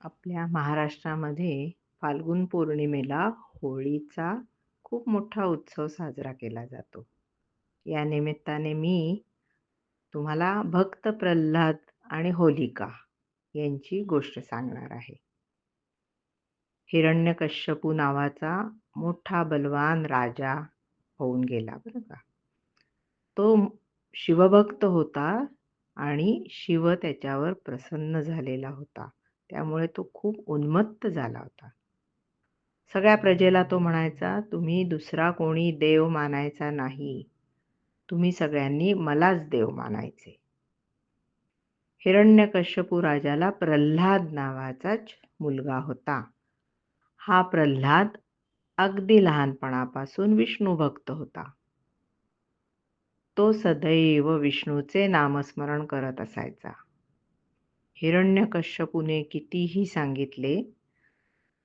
आपल्या महाराष्ट्रामध्ये फाल्गुन पौर्णिमेला होळीचा खूप मोठा उत्सव साजरा केला जातो. या निमित्ताने मी तुम्हाला भक्त प्रल्हाद आणि होलिका यांची गोष्ट सांगणार आहे. हिरण्यकश्यपू नावाचा मोठा बलवान राजा होऊन गेला बरं का. तो शिवभक्त होता आणि शिव त्याच्यावर प्रसन्न झालेला होता. त्यामुळे तो खूप उन्मत्त झाला होता. सगळ्या प्रजेला तो म्हणायचा, तुम्ही दुसरा कोणी देव मानायचा नाही. तुम्ही सगळ्यांनी मलाच देव मानायचे. हिरण्यकश्यपू राजाला प्रल्हाद नावाचाच मुलगा होता. हा प्रल्हाद अगदी लहानपणापासून विष्णू भक्त होता. तो सदैव विष्णूचे नामस्मरण करत असायचा. हिरण्यकश्यपूने कितीही सांगितले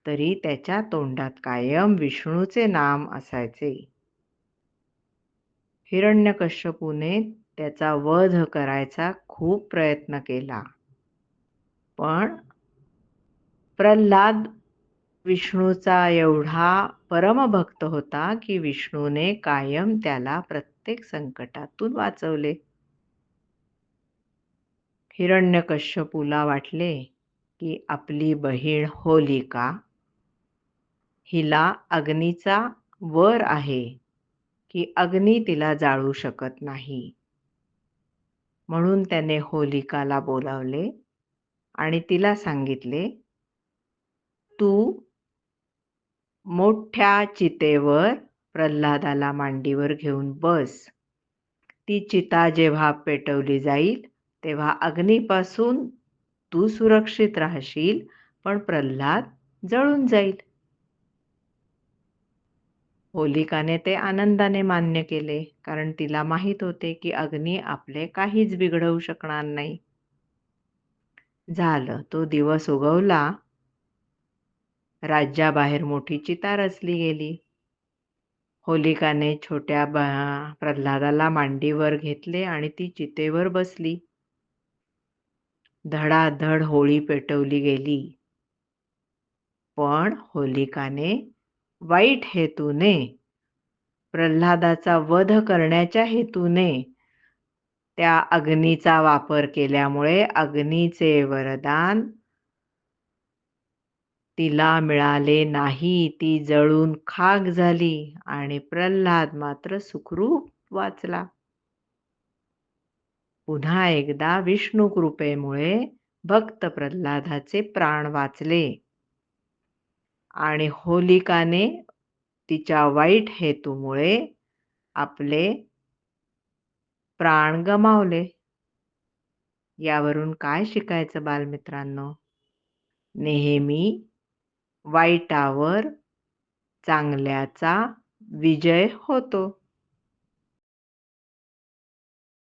तरी त्याच्या तोंडात कायम विष्णूचे नाम असायचे. हिरण्यकश्यपूने त्याचा वध करायचा खूप प्रयत्न केला, पण प्रल्हाद विष्णूचा एवढा परमभक्त होता की विष्णूने कायम त्याला प्रत्येक संकटातून वाचवले. हिरण्यकश्यपूला वाटले की आपली बहीण होलिका हिला अग्नीचा वर आहे की अग्नी तिला जाळू शकत नाही. म्हणून त्याने होलिकाला बोलावले आणि तिला सांगितले, तू मोठ्या चितेवर प्रल्हादाला मांडीवर घेऊन बस. ती चिता जेव्हा पेटवली जाईल तेव्हा अग्नीपासून तू सुरक्षित राहशील, पण प्रल्हाद जळून जाईल. होलिकाने ते आनंदाने मान्य केले, कारण तिला माहीत होते की अग्नी आपले काहीच बिघडवू शकणार नाही. झालं, तो दिवस उगवला. राज्याबाहेर मोठी चिता रचली गेली. होलिकाने छोट्या प्रल्हादाला मांडीवर घेतले आणि ती चितेवर बसली. धडाधड होळी पेटवली गेली. पण होलिकाने वाईट हेतूने, प्रल्हादाचा वध करण्याच्या हेतूने त्या अग्नीचा वापर केल्यामुळे अग्नीचे वरदान तिला मिळाले नाही. ती जळून खाक झाली आणि प्रल्हाद मात्र सुखरूप वाचला. पुन्हा एकदा विष्णू कृपेमुळे भक्त प्रल्हादाचे प्राण वाचले आणि होलिकाने तिच्या वाईट हेतूमुळे आपले प्राण गमावले. यावरून काय शिकायचं बालमित्रांनो? नेहमी वाईटावर चांगल्याचा विजय होतो.